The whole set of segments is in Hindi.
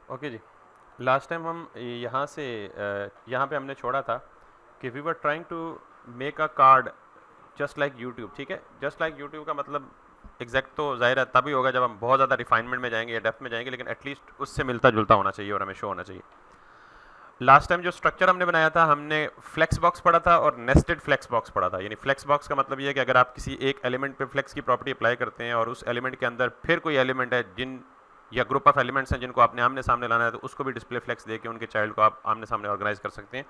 ओके जी। लास्ट टाइम हम यहाँ पे हमने छोड़ा था कि we were trying to make a card just like YouTube. ठीक है, जस्ट लाइक यूट्यूब का मतलब एग्जैक्ट तो जाहिर है तभी होगा जब हम बहुत ज़्यादा रिफाइनमेंट में जाएंगे या डेप्थ में जाएंगे, लेकिन एटलीस्ट उससे मिलता जुलता होना चाहिए और हमें शो होना चाहिए। लास्ट टाइम जो स्ट्रक्चर हमने बनाया था, हमने फ्लेक्स बॉक्स पढ़ा था और नेस्टेड फ्लेक्स बॉक्स पढ़ा था। यानी फ्लेक्स बॉक्स का मतलब ये है कि अगर आप किसी एक एलिमेंट पे फ्लेक्स की प्रॉपर्टी अप्लाई करते हैं और उस एलिमेंट के अंदर फिर कोई एलिमेंट है जिन या ग्रुप ऑफ एलिमेंट्स हैं जिनको आपने आमने सामने लाना है, तो उसको भी डिस्प्ले फ्लेक्स देके उनके चाइल्ड को आप आमने सामने ऑर्गेनाइज कर सकते हैं।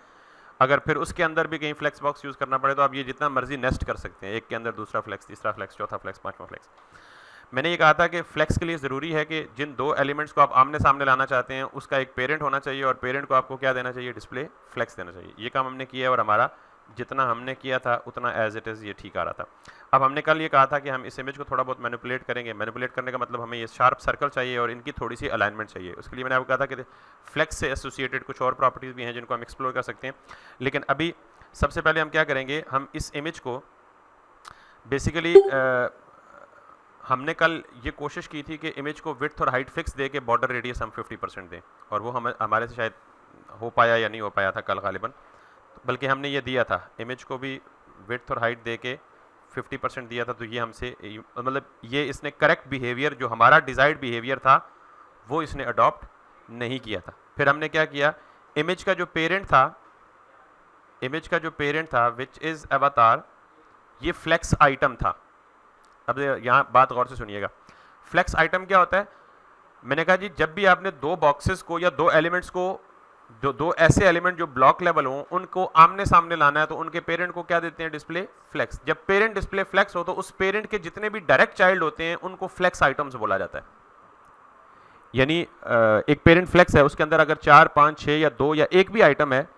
अगर फिर उसके अंदर भी कहीं फ्लेक्स बॉक्स यूज़ करना पड़े तो आप ये जितना मर्जी नेस्ट कर सकते हैं, एक के अंदर दूसरा फ्लेक्स, तीसरा फ्लेक्स, चौथा फ्लेक्स, पांचवा फ्लेक्स। मैंने ये कहा था कि फ्लेक्स के लिए ज़रूरी है कि जिन दो एलिमेंट्स को आप आमने सामने लाना चाहते हैं उसका एक पेरेंट होना चाहिए और पेरेंट को आपको क्या देना चाहिए, डिस्प्ले फ्लेक्स देना चाहिए। ये काम हमने किया और हमारा जितना हमने किया था उतना एज इट इज़ ये ठीक आ रहा था। अब हमने कल ये कहा था कि हम इस इमेज को थोड़ा बहुत मैनिपुलेट करेंगे। मैनिपुलेट करने का मतलब हमें ये शार्प सर्कल चाहिए और इनकी थोड़ी सी अलाइनमेंट चाहिए। उसके लिए मैंने आपको कहा था कि फ्लेक्स से एसोसिएटेड कुछ और प्रॉपर्टीज़ भी हैं जिनको हम एक्सप्लोर कर सकते हैं। लेकिन अभी सबसे पहले हम क्या करेंगे, हम इस इमेज को बेसिकली हमने कल ये कोशिश की थी कि इमेज को विड्थ और हाइट फिक्स दे के बॉर्डर रेडियस हम 50% दें, और वो हमारे से शायद हो पाया या नहीं हो पाया था कल गालिबन। बल्कि हमने ये दिया था, इमेज को भी विड्थ और हाइट दे के 50% दिया था। तो ये हमसे मतलब ये इसने करेक्ट बिहेवियर जो हमारा डिजायर्ड बिहेवियर था वो इसने अडॉप्ट नहीं किया था। फिर हमने क्या किया, इमेज का जो पेरेंट था विच इज़ अवतार, ये फ्लेक्स आइटम था। अब यहाँ बात गौर से सुनिएगा, फ्लेक्स आइटम क्या होता है। मैंने कहा जी जब भी आपने दो बॉक्सेस को या दो एलिमेंट्स को, जो दो ऐसे एलिमेंट जो ब्लॉक लेवल हो, उनको आमने सामने लाना है तो उनके पेरेंट को क्या देते हैं, डिस्प्ले फ्लेक्स। जब पेरेंट डिस्प्ले फ्लेक्स हो तो उस पेरेंट के जितने भी डायरेक्ट चाइल्ड होते हैं उनको फ्लेक्स आइटम्स बोला जाता है। यानी एक पेरेंट फ्लेक्स है, उसके अंदर अगर 4, 5, 6 या 2 या एक भी आइटम है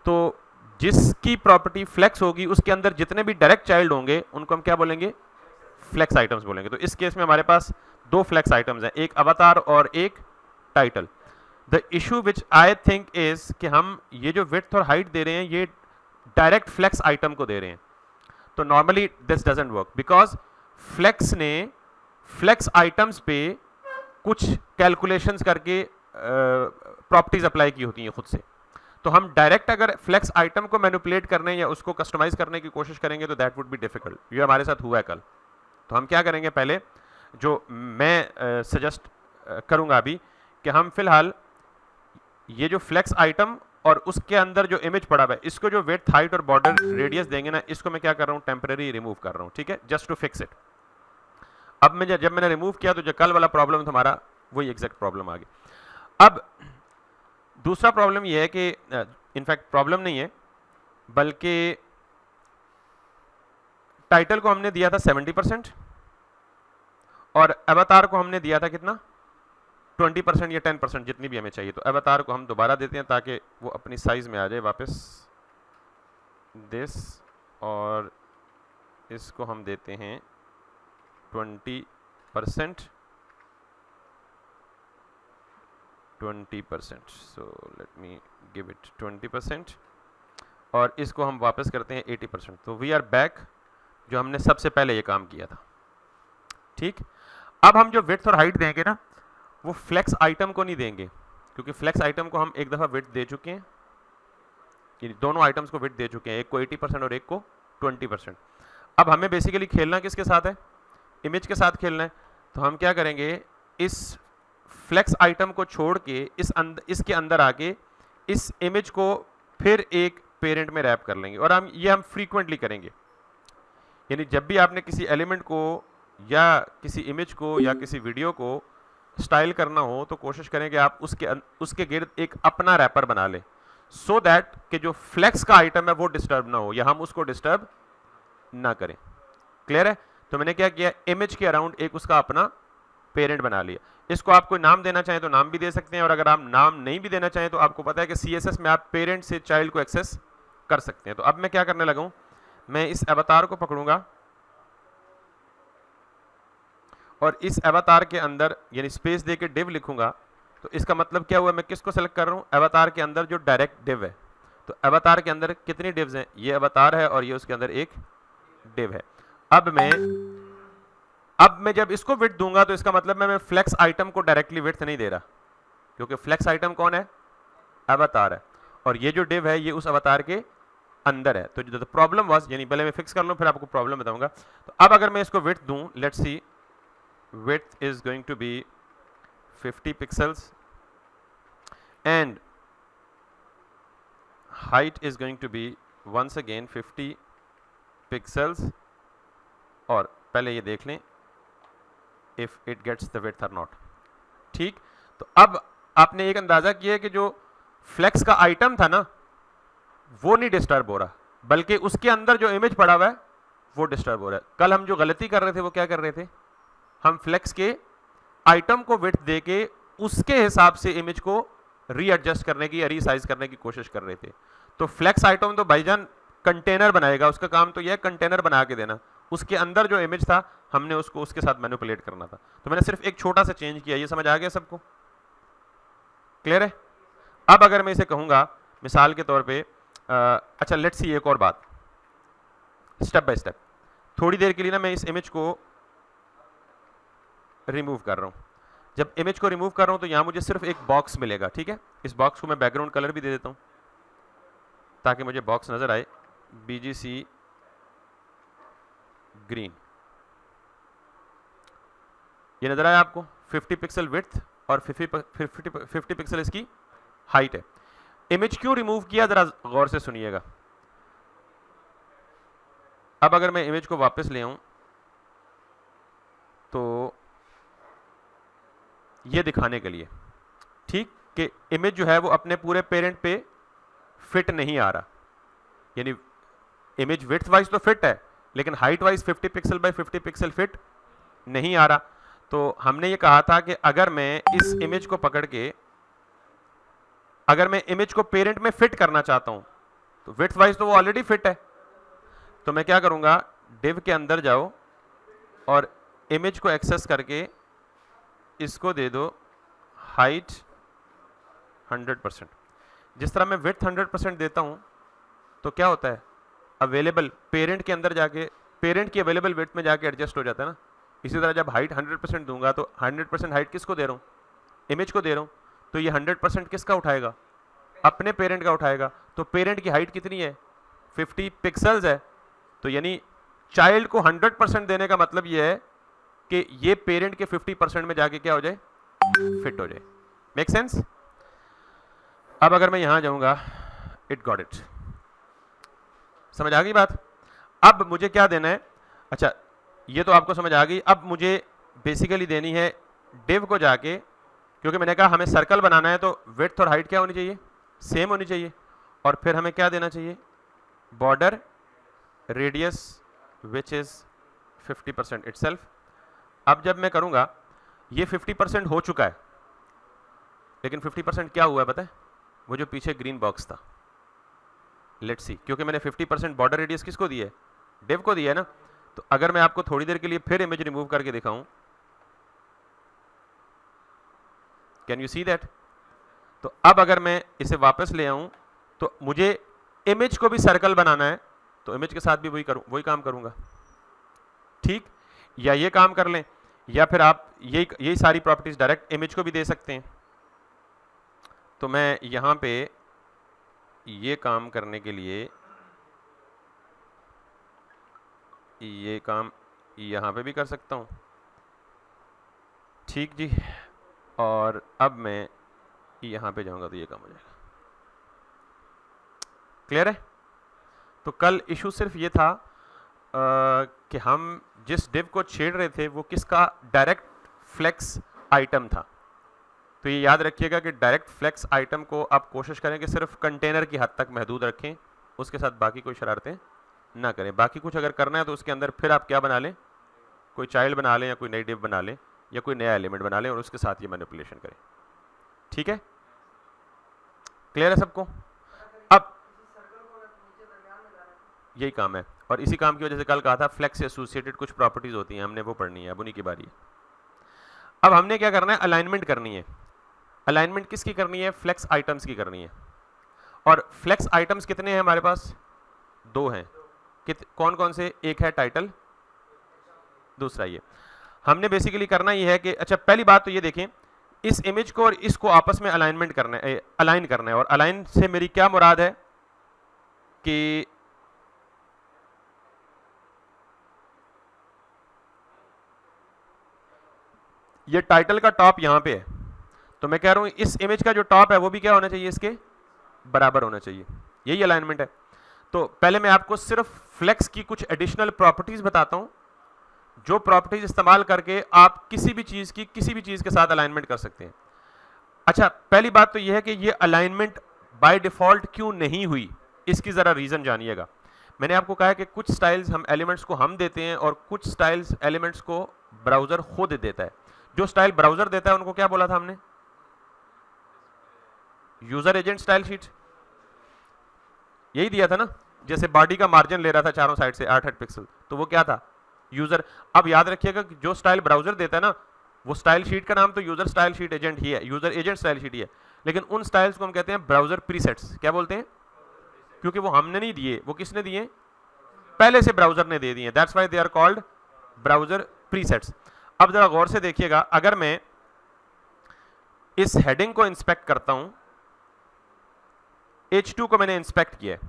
तो जिसकी प्रॉपर्टी फ्लेक्स होगी उसके अंदर जितने भी डायरेक्ट चाइल्ड होंगे उनको हम क्या बोलेंगे, फ्लेक्स आइटम्स बोलेंगे। तो इस केस में हमारे पास दो फ्लेक्स आइटम्स हैं, एक अवतार और एक title. The issue which I think is कि हम ये जो विड्थ और हाइट दे रहे हैं ये डायरेक्ट फ्लेक्स आइटम को दे रहे हैं। तो normally this doesn't work because flex ने फ्लेक्स आइटम्स पे कुछ कैलकुलेशंस करके प्रॉपर्टीज अप्लाई की होती हैं खुद से। तो हम डायरेक्ट अगर फ्लेक्स आइटम को मैनिपुलेट करने या उसको कस्टमाइज करने की कोशिश करेंगे तो दैट वुड बी डिफिकल्ट। ये हमारे साथ हुआ है कल। तो हम क्या करेंगे, पहले जो मैं सजेस्ट करूंगा अभी कि हम फिलहाल ये जो फ्लेक्स आइटम और उसके अंदर जो इमेज पड़ा हुआ है इसको जो विड्थ, हाइट और बॉर्डर रेडियस देंगे ना, इसको मैं क्या कर रहा हूं, टेम्पररी रिमूव कर रहा हूं। ठीक है, जस्ट टू फिक्स इट। अब मैं जब मैंने रिमूव किया तो जो कल वाला प्रॉब्लम था हमारा वही एग्जैक्ट प्रॉब्लम आ गई। अब दूसरा प्रॉब्लम यह है कि इनफैक्ट प्रॉब्लम नहीं है बल्कि टाइटल को हमने दिया था 70% और अवतार को हमने दिया था कितना, 20% या 10%, जितनी भी हमें चाहिए। तो अवतार को हम दोबारा देते हैं ताकि वो अपनी साइज में आ जाए वापस, दिस, और इसको हम देते हैं 20%। So let me give it 20% और इसको हम वापस करते हैं 80%। तो वी आर बैक जो हमने सबसे पहले ये काम किया था। ठीक, अब हम जो विड्थ और हाइट देंगे ना वो फ्लेक्स आइटम को नहीं देंगे, क्योंकि फ्लेक्स आइटम को हम एक दफ़ा विड्थ दे चुके हैं, ये दोनों आइटम्स को विड्थ दे चुके हैं, एक को 80% और एक को 20%। अब हमें बेसिकली खेलना किसके साथ है, इमेज के साथ खेलना है। तो हम क्या करेंगे, इस फ्लेक्स आइटम को छोड़ के इसके अंदर आके इस इमेज को फिर एक पेरेंट में रैप कर लेंगे और हम फ्रीक्वेंटली करेंगे। यानी जब भी आपने किसी एलिमेंट को या किसी इमेज को या किसी वीडियो को स्टाइल करना हो तो कोशिश करें कि आप उसके गिर्द एक अपना रैपर बना लें, सो दैट कि जो फ्लेक्स का आइटम है वो डिस्टर्ब ना हो या हम उसको डिस्टर्ब ना करें। क्लियर है? तो मैंने क्या किया, इमेज के अराउंड एक उसका अपना पेरेंट बना लिया। इसको आप कोई नाम देना चाहें तो नाम भी दे सकते हैं, और अगर आप नाम नहीं भी देना चाहें तो आपको पता है कि CSS में आप पेरेंट से चाइल्ड को एक्सेस कर सकते हैं। तो अब मैं क्या करने लगा हूं, मैं इस अवतार को पकड़ूंगा और इस अवतार के अंदर यानी स्पेस देके डिव लिखूंगा। तो इसका मतलब क्या हुआ, मैं किसको सेलेक्ट कर रहा हूं, अवतार के अंदर जो डायरेक्ट डिव है। तो अवतार के अंदर कितनी डिव्स हैं, ये अवतार है और ये उसके अंदर एक डिव है। अब मैं जब इसको विड्थ दूंगा तो इसका मतलब मैं फ्लेक्स आइटम को डायरेक्टली विड्थ नहीं दे रहा, क्योंकि फ्लेक्स आइटम कौन है, अवतार है, और ये जो डिव है ये उस अवतार के अंदर है। तो जो प्रॉब्लम वाज, यानी पहले मैं फिक्स कर लूँ फिर आपको प्रॉब्लम बताऊंगा। तो अब अगर मैं इसको विड्थ दूं, let's see, width is going to be 50 pixels and height is going to be once again 50 pixels, और पहले ये देख लें if it gets the width or not। ठीक, तो अब आपने एक अंदाजा किया कि जो फ्लेक्स का आइटम था ना वो नहीं डिस्टर्ब हो रहा, बल्कि उसके अंदर जो इमेज पड़ा हुआ है वो डिस्टर्ब हो रहा है। कल हम जो गलती कर रहे थे वो क्या कर रहे थे, हम फ्लेक्स के आइटम को विड्थ देके उसके हिसाब से इमेज को रीएडजस्ट करने की या रीसाइज करने की कोशिश कर रहे थे। तो फ्लेक्स आइटम तो भाईजान कंटेनर बनाएगा, उसका काम तो यह है कंटेनर बना के देना, उसके अंदर जो इमेज था हमने उसको उसके साथ मैनिपुलेट करना था। तो मैंने सिर्फ एक छोटा सा चेंज किया, ये समझ आ गया सबको, क्लियर है। अब अगर मैं इसे कहूंगा मिसाल के तौर पे अच्छा लेट्स सी एक और बात, स्टेप बाय स्टेप, थोड़ी देर के लिए ना मैं इस इमेज को रिमूव कर रहा हूं। जब इमेज को रिमूव कर रहा हूं तो यहां मुझे सिर्फ एक बॉक्स मिलेगा, ठीक है। इस बॉक्स को मैं बैकग्राउंड कलर भी दे देता हूं ताकि मुझे बॉक्स नजर आए, BGC ग्रीन, ये नजर आया आपको। 50 पिक्सल विड्थ और 50 पिक्सल इसकी हाइट है। इमेज क्यों रिमूव किया, जरा गौर से सुनिएगा। अब अगर मैं इमेज को वापस ले आऊं तो ये दिखाने के लिए, ठीक, कि इमेज जो है वो अपने पूरे पेरेंट पे फिट नहीं आ रहा, यानी इमेज विड्थ वाइज तो फिट है लेकिन height wise 50 pixel by 50 pixel fit नहीं आ रहा। तो हमने ये कहा था कि अगर मैं इस इमेज को पकड़ के, अगर मैं इमेज को पेरेंट में फिट करना चाहता हूं तो विड्थ वाइज तो वो ऑलरेडी फिट है, तो मैं क्या करूंगा, डिव के अंदर जाओ और इमेज को एक्सेस करके इसको दे दो हाइट 100%। जिस तरह मैं विड्थ 100% देता हूं तो क्या होता है, अवेलेबल पेरेंट के अंदर जाके पेरेंट की अवेलेबल विड्थ में जाके एडजस्ट हो जाता है ना। इसी तरह जब हाइट 100% दूंगा तो 100% हाइट किसको दे रहा हूं, इमेज को दे रहा हूं, तो ये 100% किसका उठाएगा, अपने पेरेंट का उठाएगा। तो पेरेंट की हाइट कितनी है, 50 पिक्सल्स है। तो यानी चाइल्ड को 100% देने का मतलब ये है कि ये पेरेंट के 50% में जाके क्या हो जाए, फिट हो जाए। Make sense. अब अगर मैं यहां जाऊंगा, इट गॉट इट, समझ आ गई बात। अब मुझे क्या देना है, अच्छा ये तो आपको समझ आ गई। अब मुझे बेसिकली देनी है डिव को जाके, क्योंकि मैंने कहा हमें सर्कल बनाना है तो विड्थ और हाइट क्या होनी चाहिए, सेम होनी चाहिए। और फिर हमें क्या देना चाहिए, border radius which is 50% itself. अब जब मैं करूंगा, ये 50% हो चुका है, लेकिन 50% क्या हुआ है पता है, वो जो पीछे ग्रीन बॉक्स था। लेट्स सी, क्योंकि मैंने 50% बॉर्डर रेडियस किसको दी है, डिव को दिया है ना। तो अगर मैं आपको थोड़ी देर के लिए फिर इमेज रिमूव करके दिखाऊं, कैन यू सी दैट। तो अब अगर मैं इसे वापस ले आऊं तो मुझे इमेज को भी सर्कल बनाना है, तो इमेज के साथ भी वही काम करूंगा, ठीक। या ये काम कर लें, या फिर आप यही सारी प्रॉपर्टीज डायरेक्ट इमेज को भी दे सकते हैं। तो मैं यहां पे ये काम करने के लिए ये काम यहां पे भी कर सकता हूं, ठीक जी। और अब मैं यहां पे जाऊंगा तो ये काम हो जाएगा, क्लियर है। तो कल इशू सिर्फ ये था कि हम जिस डिव को छेड़ रहे थे वो किसका, डायरेक्ट फ्लेक्स आइटम था। तो ये याद रखिएगा कि डायरेक्ट फ्लेक्स आइटम को आप कोशिश करें कि सिर्फ कंटेनर की हद तक महदूद रखें, उसके साथ बाकी कोई शरारतें ना करें। बाकी कुछ अगर करना है तो उसके अंदर फिर आप क्या बना लें, कोई चाइल्ड बना लें या कोई नई डिव बना लें या कोई नया एलिमेंट बना लें और उसके साथ ये मैनिपुलेशन करें, ठीक है। क्लियर है सबको। अब यही काम है, और इसी काम की वजह से कल कहा था फ्लेक्स से एसोसिएटेड कुछ प्रॉपर्टीज होती हैं, हमने वो पढ़नी है, अब उन्हीं की बारी है। अब हमने क्या करना है, अलाइनमेंट करनी है। अलाइनमेंट किसकी करनी है, फ्लेक्स आइटम्स की करनी है। और फ्लेक्स आइटम्स कितने हैं हमारे पास, 2 हैं। कौन कौन से, एक है टाइटल, दूसरा ये। हमने बेसिकली करना ये है कि, अच्छा पहली बात तो ये देखें, इस इमेज को और इसको आपस में अलाइनमेंट करना है, अलाइन करना है। और अलाइन से मेरी क्या मुराद है कि ये टाइटल का टॉप यहां पे है, तो मैं कह रहा हूं इस इमेज का जो टॉप है वो भी क्या होना चाहिए, इसके बराबर होना चाहिए। यही अलाइनमेंट है। तो पहले मैं आपको सिर्फ फ्लेक्स की कुछ एडिशनल प्रॉपर्टीज बताता हूं, जो प्रॉपर्टीज इस्तेमाल करके आप किसी भी चीज की किसी भी चीज के साथ अलाइनमेंट कर सकते हैं। अच्छा, पहली बात तो यह है कि ये अलाइनमेंट बाय डिफॉल्ट क्यों नहीं हुई, इसकी जरा रीजन जानिएगा। मैंने आपको कहा है कि कुछ स्टाइल्स हम एलिमेंट्स को हम देते हैं और कुछ स्टाइल्स एलिमेंट्स को ब्राउजर खुद देता है। जो स्टाइल ब्राउजर देता है उनको क्या बोला था हमने, यूजर एजेंट स्टाइल शीट, यही दिया था ना। जैसे बॉडी का मार्जिन ले रहा था चारों साइड से 8 पिक्सल, तो वो क्या था, यूजर। अब याद रखिएगा कि जो स्टाइल ब्राउजर देता है ना, वो स्टाइल शीट का नाम तो यूजर स्टाइल शीट एजेंट ही है, यूजर एजेंट स्टाइल शीट ही है, लेकिन उन स्टाइल्स को हम कहते हैं ब्राउजर प्रीसेट्स। क्या बोलते हैं, क्योंकि वो हमने नहीं दिए, वो किसने दिए, पहले से ब्राउजर ने दे दिए, that's why they are called browser presets. अब जरा गौर से देखिएगा, अगर मैं इस हेडिंग को इंस्पेक्ट करता हूं, H2 को मैंने इंस्पेक्ट किया है,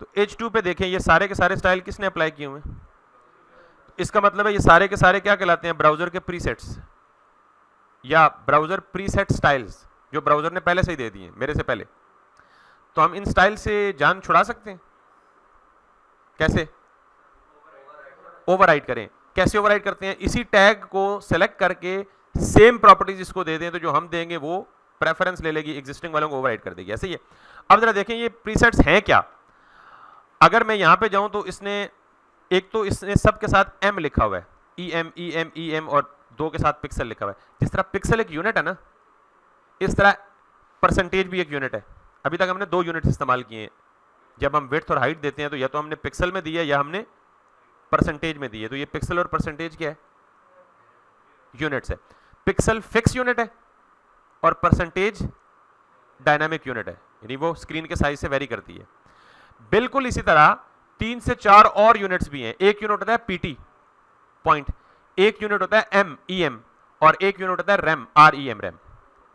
तो H2 पे देखें ये सारे के सारे स्टाइल किसने अप्लाई किए हुए हैं, इसका मतलब है ये सारे के सारे क्या कहलाते हैं, ब्राउजर के प्रीसेट्स या ब्राउजर प्रीसेट स्टाइल्स, जो ब्राउजर ने पहले से ही दे दिए मेरे से पहले। तो हम इन स्टाइल से जान छुड़ा सकते हैं, कैसे ओवरराइड करें, कैसे ओवरराइड करते हैं, इसी टैग को सेलेक्ट करके सेम प्रॉपर्टीज इसको दे दें, तो जो हम देंगे वो प्रेफरेंस ले लेगी, एग्जिस्टिंग वालों को ओवरराइड कर देगी। ऐसे ही है। अब जरा देखें ये प्रीसेट्स हैं क्या। अगर मैं यहां पे जाऊं तो इसने एक तो इसने सब के साथ m लिखा हुआ है, EM और 2 के साथ पिक्सल लिखा हुआ है। जिस तरह पिक्सल एक यूनिट है ना, इस तरह परसेंटेज भी एक यूनिट है। अभी तक हमने 2 यूनिट इस्तेमाल किए हैं। जब हम विड्थ और हाइट देते हैं तो या तो हमने पिक्सल में दिया या हमने परसेंटेज में दिए। तो ये पिक्सल और परसेंटेज क्या है, यूनिट्स है। पिक्सल फिक्स यूनिट है और परसेंटेज डायनामिक यूनिट है, यानी वो स्क्रीन के साइज से वेरी करती है। बिल्कुल इसी तरह 3 से 4 और यूनिट्स भी हैं। एक यूनिट होता है PT पॉइंट, एक यूनिट होता है MEM और एक यूनिट होता है REM।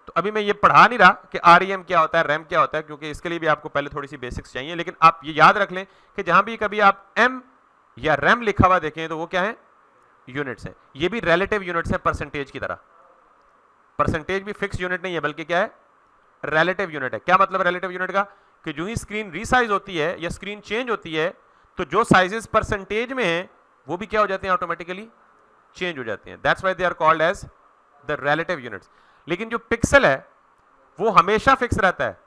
तो अभी मैं ये पढ़ा नहीं रहा कि REM क्या होता है, रैम क्या होता है, क्योंकि इसके लिए भी आपको पहले थोड़ी सी बेसिक्स चाहिए। लेकिन आप ये याद रख लें कि जहां भी कभी आप M या रैम लिखा हुआ देखें तो वो क्या है, यूनिट्स है। ये भी रिलेटिव यूनिट्स है परसेंटेज की तरह। परसेंटेज भी फिक्स यूनिट नहीं है बल्कि क्या है, रिलेटिव यूनिट है। क्या मतलब रिलेटिव यूनिट का, कि जो ही स्क्रीन रीसाइज होती है या स्क्रीन चेंज होती है तो जो साइजेस परसेंटेज में है वो भी क्या हो जाते हैं, ऑटोमेटिकली चेंज हो जाते हैं। That's why they are called as the relative units. लेकिन जो पिक्सल है वो हमेशा फिक्स रहता है।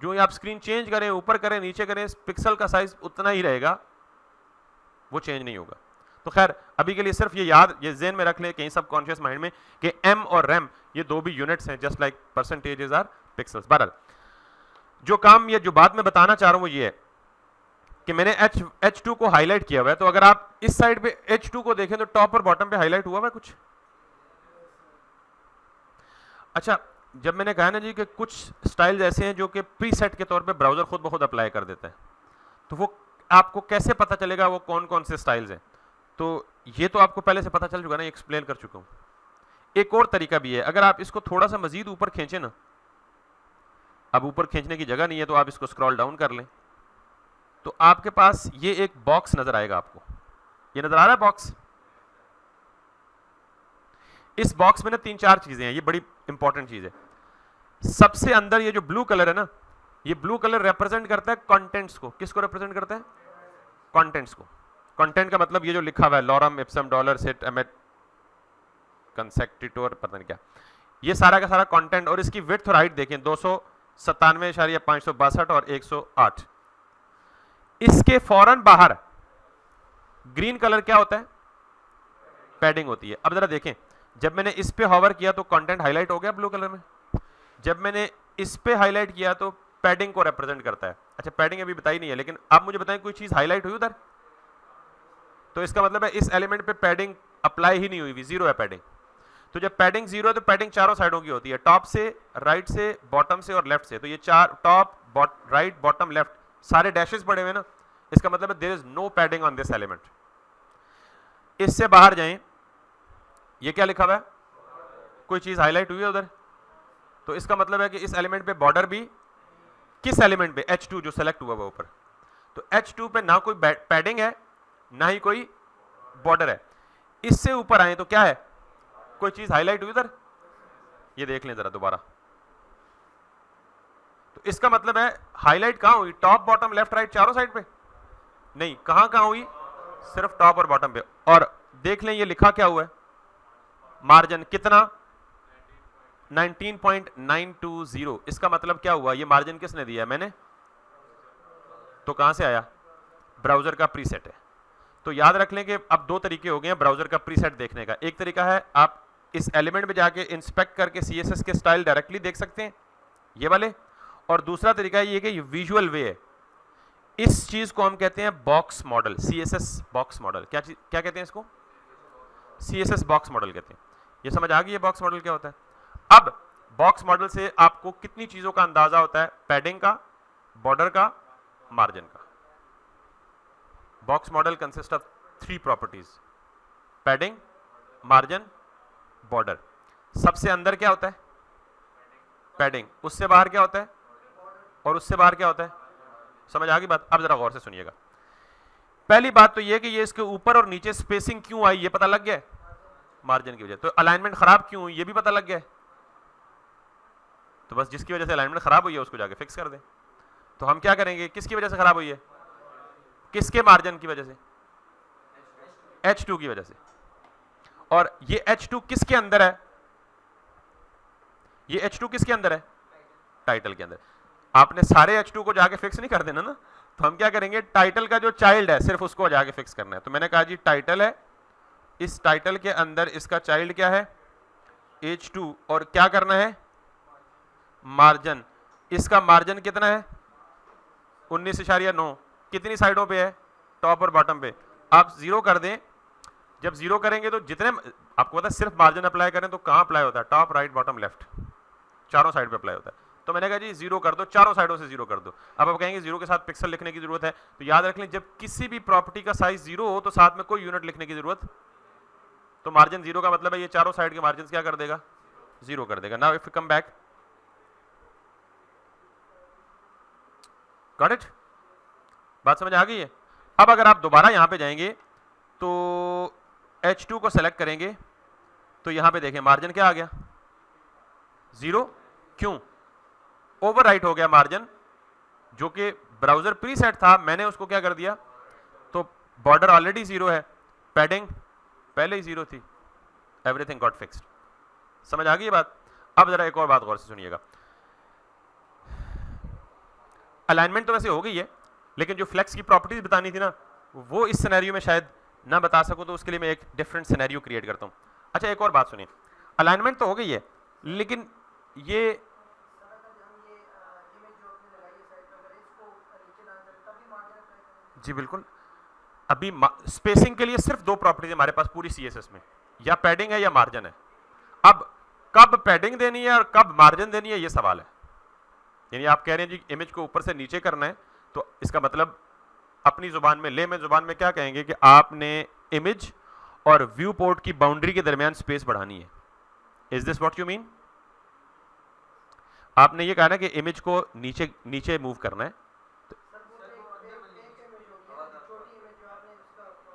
जो आप स्क्रीन चेंज करें, ऊपर करें, नीचे करें, पिक्सल का साइज उतना ही रहेगा, वो चेंज नहीं होगा। तो खैर अभी के लिए सिर्फ ये याद, ये ज़हन में रख लें कहीं सबकॉन्शियस माइंड में कि M और रैम ये 2 भी यूनिट्स हैं, just like percentages are pixels. बहरहाल जो काम या जो बात मैं बताना चाह रहा हूं वो ये है कि मैंने H2 को हाईलाइट किया हुआ है। तो अगर आप इस साइड पे H2 को देखें तो टॉप और बॉटम पे हाईलाइट हुआ हुआ है कुछ। अच्छा, जब मैंने कहा ना जी कि कुछ स्टाइल्स ऐसे हैं जो कि प्रीसेट के तौर पे ब्राउजर खुद ब खुद अप्लाई कर देता है, तो वो आपको कैसे पता चलेगा वो कौन कौन से स्टाइल्स हैं। तो ये तो आपको पहले से पता चल चुका ना, एक्सप्लेन कर चुका हूं। एक और तरीका भी है, अगर आप इसको थोड़ा सा मजीद ऊपर खींचे ना, अब ऊपर खींचने की जगह नहीं है तो आप इसको स्क्रॉल डाउन कर लें, तो आपके पास ये एक बॉक्स नजर आएगा। आपको ये नजर आ रहा है बॉक्स। इस बॉक्स में ना 3-4 चीजें हैं, ये बड़ी इंपॉर्टेंट चीज है। सबसे अंदर ये जो ब्लू कलर है ना, ये ब्लू कलर रिप्रेजेंट करता है कंटेंट्स को। किसको रिप्रेजेंट करता है, कंटेंट्स को। कंटेंट का मतलब ये जो लिखा हुआ है lorem ipsum dolor sit amet consectetur, पता नहीं क्या, ये सारा का सारा कंटेंट। और इसकी विड्थ और हाइट देखें 297.562 और 108। इसके फौरन बाहर ग्रीन कलर क्या होता है, पैडिंग होती है। अब जरा देखें, जब मैंने इस पे हॉवर किया तो कंटेंट हाईलाइट हो गया ब्लू कलर में। जब मैंने इस पे हाईलाइट किया तो पैडिंग को रिप्रेजेंट करता है। अच्छा, पैडिंग अभी बताई नहीं है, लेकिन आप मुझे बताएं कोई चीज हाईलाइट हुई उधर, तो इसका मतलब है इस एलिमेंट पे पैडिंग अप्लाई ही नहीं हुई, जीरो है पैडिंग। तो जब पैडिंग जीरो है तो पैडिंग चारों साइडों की होती है, टॉप से, राइट से, बॉटम से और लेफ्ट से। तो ये चार, टॉप, राइट, बॉटम, लेफ्ट, सारे डैशेस पड़े हुए ना, इसका मतलब है there is no padding on this element. इससे बाहर जाएं, ये क्या लिखा हुआ है, कोई चीज हाईलाइट हुई है उधर, तो इसका मतलब है कि इस एलिमेंट पे बॉर्डर भी, किस एलिमेंट पे, H2 जो सेलेक्ट हुआ हुआ ऊपर, तो H2 पे ना कोई पैडिंग है ना ही कोई बॉर्डर है। इससे ऊपर आए तो क्या है, कोई चीज हाईलाइट हुई उधर, ये देख लें जरा दोबारा। तो इसका मतलब है हाईलाइट कहां हुई, टॉप बॉटम लेफ्ट राइट चारों साइड पे, नहीं, कहां कहां हुई, सिर्फ टॉप और बॉटम पे। और देख लें ये लिखा क्या हुआ है, मार्जिन कितना, 19.920। इसका मतलब क्या हुआ, ये मार्जिन किसने दिया है, मैंने, तो कहां से आया, ब्राउजर का प्रीसेट है। तो याद रख लें कि अब दो तरीके हो गए हैं ब्राउजर का प्रीसेट देखने का। एक तरीका है आप इस एलिमेंट में जाके इंस्पेक्ट करके CSS के स्टाइल डायरेक्टली देख सकते हैं, ये वाले, और दूसरा तरीका ये कि विजुअल वे है। इस चीज को हम कहते हैं box model, CSS box model. क्या कहते हैं इसको, CSS बॉक्स मॉडल कहते हैं। ये समझ आ गई है बॉक्स मॉडल क्या होता है। अब बॉक्स मॉडल से आपको कितनी चीजों का अंदाजा होता है, पैडिंग का, बॉर्डर का, मार्जिन का। Box model consist of 3 properties, padding, margin, border. सबसे अंदर क्या होता है, पैडिंग, उससे बाहर क्या होता है, और उससे बाहर क्या होता है। समझ आ गई बात। अब जरा गौर से सुनिएगा। पहली बात तो ये कि ये इसके ऊपर और नीचे स्पेसिंग क्यों आई, ये पता लग गया, मार्जिन की वजह। तो अलाइनमेंट खराब क्यों हुई, ये भी पता लग गया। तो बस जिसकी वजह से अलाइनमेंट खराब हुई है उसको जाके फिक्स कर दें। तो हम क्या करेंगे, किसकी वजह से खराब हुई है, किसके मार्जिन की वजह से, H2 की वजह से। और ये H2 किसके अंदर है, ये H2 किसके अंदर है, टाइटल के अंदर। आपने सारे H2 को जाके फिक्स नहीं कर देना ना, तो हम क्या करेंगे, टाइटल का जो चाइल्ड है सिर्फ उसको जाके फिक्स करना है। तो मैंने कहा जी टाइटल है, इस टाइटल के अंदर इसका चाइल्ड क्या है, H2, और क्या करना है, मार्जिन। इसका मार्जिन कितना है, 19.9। कितनी साइडों पे है, टॉप और बॉटम पे। आप 0 कर दें, जब 0 करेंगे तो जितने, आपको पता है सिर्फ मार्जिन अप्लाई करें तो कहां अप्लाई होता है, टॉप, राइट, बॉटम, लेफ्ट, चारों साइड पे अप्लाई होता है। तो मैंने कहा जी 0 कर दो, चारों साइडों से 0 कर दो। अब आप कहेंगे 0 के साथ पिक्सल लिखने की जरूरत है, तो याद रख लें जब किसी भी प्रॉपर्टी का साइज 0 हो तो साथ में कोई यूनिट लिखने की जरूरत, तो मार्जिन 0 का मतलब है ये चारों साइड के मार्जिन क्या कर देगा, 0 कर देगा। Now if you come back, got it, बात समझ आ गई है। अब अगर आप दोबारा यहां पे जाएंगे तो H2 को सेलेक्ट करेंगे तो यहां पे देखें मार्जिन क्या आ गया, 0। क्यों, ओवरराइट हो गया मार्जिन, जो कि ब्राउजर प्रीसेट था, मैंने उसको क्या कर दिया, तो बॉर्डर ऑलरेडी 0 है, पैडिंग पहले ही 0 थी, एवरीथिंग गॉट फिक्स्ड। समझ आ गई ये बात। अब जरा एक और बात गौर से सुनिएगा। अलाइनमेंट तो वैसे हो गई है, लेकिन जो फ्लेक्स की प्रॉपर्टीज बतानी थी ना, वो इस सिनेरियो में शायद ना बता सकूं, तो उसके लिए मैं एक डिफरेंट सिनेरियो क्रिएट करता हूं। अच्छा एक और बात सुनिए, अलाइनमेंट तो हो गई है, लेकिन ये जी बिल्कुल, अभी स्पेसिंग के लिए सिर्फ 2 प्रॉपर्टीज हमारे पास पूरी CSS में, या पैडिंग है या मार्जिन है। अब कब पैडिंग देनी है और कब मार्जिन देनी है, ये सवाल है। यानी आप कह रहे हैं जी इमेज को ऊपर से नीचे करना है, तो इसका मतलब अपनी जुबान में, ले में जुबान में क्या कहेंगे कि आपने इमेज और व्यू पोर्ट की बाउंड्री के दरमियान स्पेस बढ़ानी है। Is this what you mean, आपने ये कहा ना कि इमेज को नीचे नीचे मूव करना है।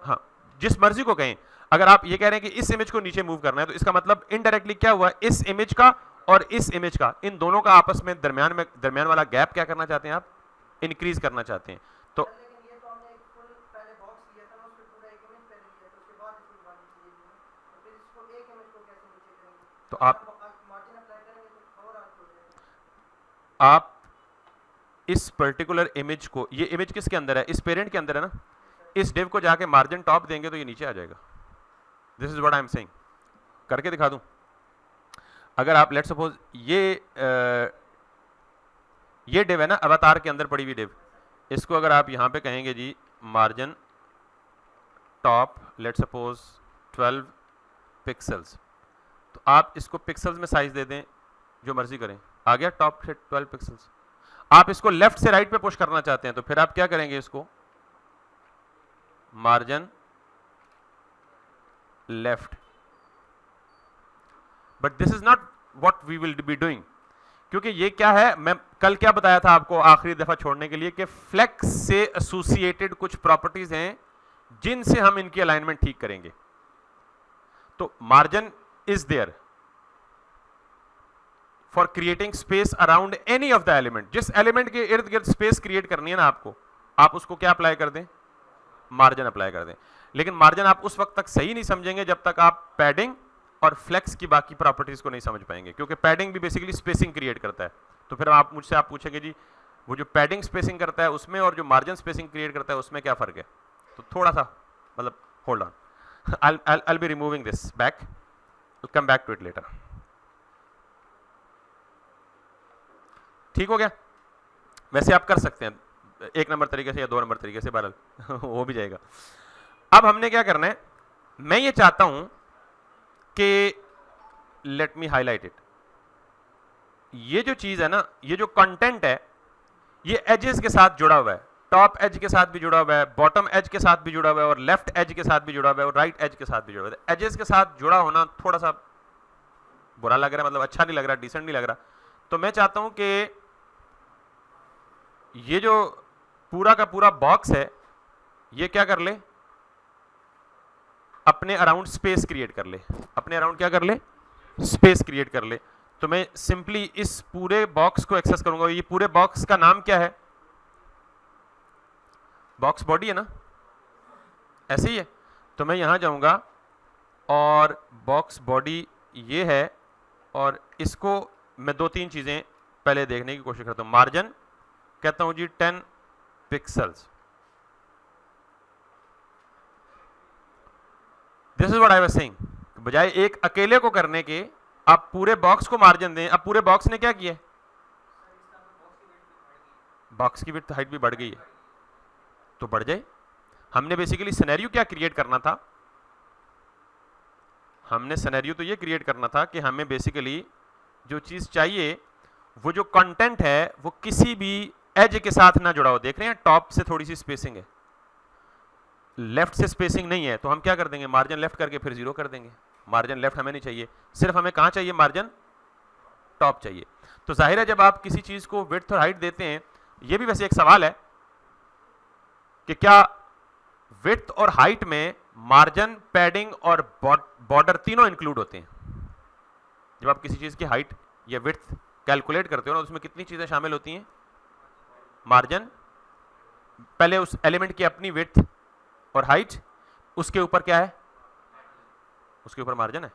हाँ, जिस मर्जी को कहें, अगर आप ये कह रहे हैं कि इस इमेज को नीचे मूव करना है, तो इसका मतलब इनडायरेक्टली क्या हुआ, इस इमेज का और इस इमेज का, इन दोनों का आपस में दरमियान वाला गैप क्या करना चाहते हैं आप, इंक्रीज करना चाहते हैं। तो आप इस पर्टिकुलर इमेज को, ये इमेज किसके अंदर है, इस पेरेंट के अंदर है ना, इस डिव को जाके मार्जिन टॉप देंगे तो ये नीचे आ जाएगा। This is what I am saying, करके दिखा दूं। अगर आप लेट्स सपोज ये डिव है ना, अवतार के अंदर पड़ी हुई डिव, इसको अगर आप यहां पे कहेंगे जी margin top let's suppose 12 pixels, तो आप इसको पिक्सल्स में साइज दे दें, जो मर्जी करें, आ गया टॉप से 12 पिक्सल्स। आप इसको लेफ्ट से राइट पे पुश करना चाहते हैं, तो फिर आप क्या करेंगे, इसको margin left, but this is not what we will be doing, क्योंकि ये क्या है, मैं कल क्या बताया था आपको आखिरी दफा छोड़ने के लिए कि फ्लेक्स से एसोसिएटेड कुछ प्रॉपर्टीज हैं जिनसे हम इनकी अलाइनमेंट ठीक करेंगे। तो margin is there for creating space around any of the element. जिस एलिमेंट के इर्द गिर्द स्पेस क्रिएट करनी है ना आपको, आप उसको क्या अप्लाई कर दें, मार्जिन अप्लाई कर दें। लेकिन मार्जिन आप उस वक्त तक सही नहीं समझेंगे जब तक आप पैडिंग और फ्लेक्स की बाकी प्रॉपर्टीज को नहीं समझ पाएंगे, क्योंकि पैडिंग भी बेसिकली स्पेसिंग क्रिएट करता है। तो फिर आप मुझसे आप पूछेंगे जी वो जो पैडिंग स्पेसिंग करता है उसमें और जो मार्जिन स्पेसिंग क्रिएट करता है उसमें क्या फर्क है। तो थोड़ा सा मतलब hold on, I'll be removing this back, I'll come back to it later। ठीक हो गया। वैसे आप कर सकते हैं 1 नंबर तरीके से या 2 नंबर तरीके से, बहरहाल हो भी जाएगा। अब हमने क्या करना है, मैं ये चाहता हूं कि लेट मी हाईलाइट इट, ये जो चीज है ना, ये जो कंटेंट है ये एजेस के साथ जुड़ा हुआ है, टॉप एज के साथ भी जुड़ा हुआ है, बॉटम एज के साथ भी जुड़ा हुआ है, और लेफ्ट एज के साथ भी जुड़ा हुआ है, और राइट एज के साथ भी जुड़ा हुआ है। एजेस के साथ जुड़ा होना थोड़ा सा बुरा लग रहा है, मतलब अच्छा नहीं लग रहा, डिसेंट नहीं लग रहा। तो मैं चाहता हूं कि ये जो पूरा का पूरा बॉक्स है ये क्या कर ले, अपने अराउंड स्पेस क्रिएट कर ले, अपने अराउंड क्या कर ले, स्पेस क्रिएट कर ले। तो मैं सिंपली इस पूरे बॉक्स को एक्सेस करूंगा। ये पूरे बॉक्स का नाम क्या है, बॉक्स बॉडी है ना, ऐसे ही है। तो मैं यहां जाऊंगा और बॉक्स बॉडी ये है, और इसको मैं 2-3 चीजें पहले देखने की कोशिश करता हूं। मार्जिन कहता हूं जी 10 pixels. This is what I was saying, बजाय एक अकेले को करने के आप पूरे बॉक्स को मार्जिन दें। अब पूरे बॉक्स ने क्या किया, बॉक्स की विड्थ हाइट भी बढ़ गई है, तो बढ़ जाए। हमने बेसिकली सिनेरियो क्या क्रिएट करना था, हमने सिनेरियो तो ये क्रिएट करना था कि हमें बेसिकली जो चीज चाहिए वो जो कंटेंट है वो किसी भी एज के साथ ना जुड़ा हो। देख रहे हैं टॉप से थोड़ी सी स्पेसिंग है, लेफ्ट से स्पेसिंग नहीं है, तो हम क्या कर देंगे, मार्जिन लेफ्ट करके फिर 0 कर देंगे। मार्जिन लेफ्ट हमें नहीं चाहिए, सिर्फ हमें कहां चाहिए, मार्जिन टॉप चाहिए। तो जाहिर है जब आप किसी चीज को विड्थ और हाइट देते हैं, ये भी वैसे एक सवाल है कि क्या विड्थ और हाइट में मार्जिन, पैडिंग और बॉर्डर तीनों इंक्लूड होते हैं। जब आप किसी चीज की हाइट या विड्थ कैलकुलेट करते हो ना, उसमें कितनी चीजें शामिल होती हैं, मार्जिन, पहले उस एलिमेंट की अपनी विड्थ और हाइट, उसके ऊपर क्या है, उसके ऊपर मार्जिन है,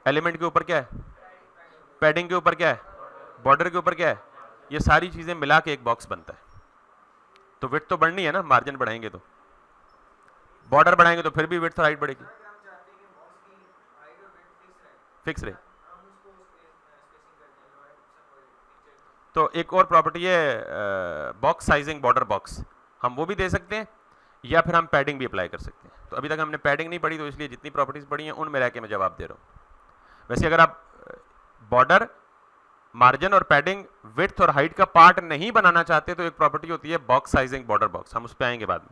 एलिमेंट के ऊपर क्या है, पैडिंग के ऊपर क्या है, बॉर्डर के ऊपर क्या है, ये सारी चीजें मिला के एक बॉक्स बनता है। तो विड्थ तो बढ़नी है ना, मार्जिन बढ़ाएंगे तो, बॉर्डर बढ़ाएंगे तो फिर भी विड्थ और हाइट बढ़ेगी, फिक्स रहे। तो एक और प्रॉपर्टी है बॉक्स साइजिंग, बॉर्डर बॉक्स, हम वो भी दे सकते हैं, या फिर हम पैडिंग भी अप्लाई कर सकते हैं। तो अभी तक हमने पैडिंग नहीं पढ़ी, तो इसलिए जितनी प्रॉपर्टीज पढ़ी हैं उनमें रह के मैं जवाब दे रहा हूं। वैसे अगर आप बॉर्डर, मार्जिन और पैडिंग विड्थ और हाइट का पार्ट नहीं बनाना चाहते तो एक प्रॉपर्टी होती है बॉक्स साइजिंग, बॉर्डर बॉक्स, हम उस पर आएंगे बाद में।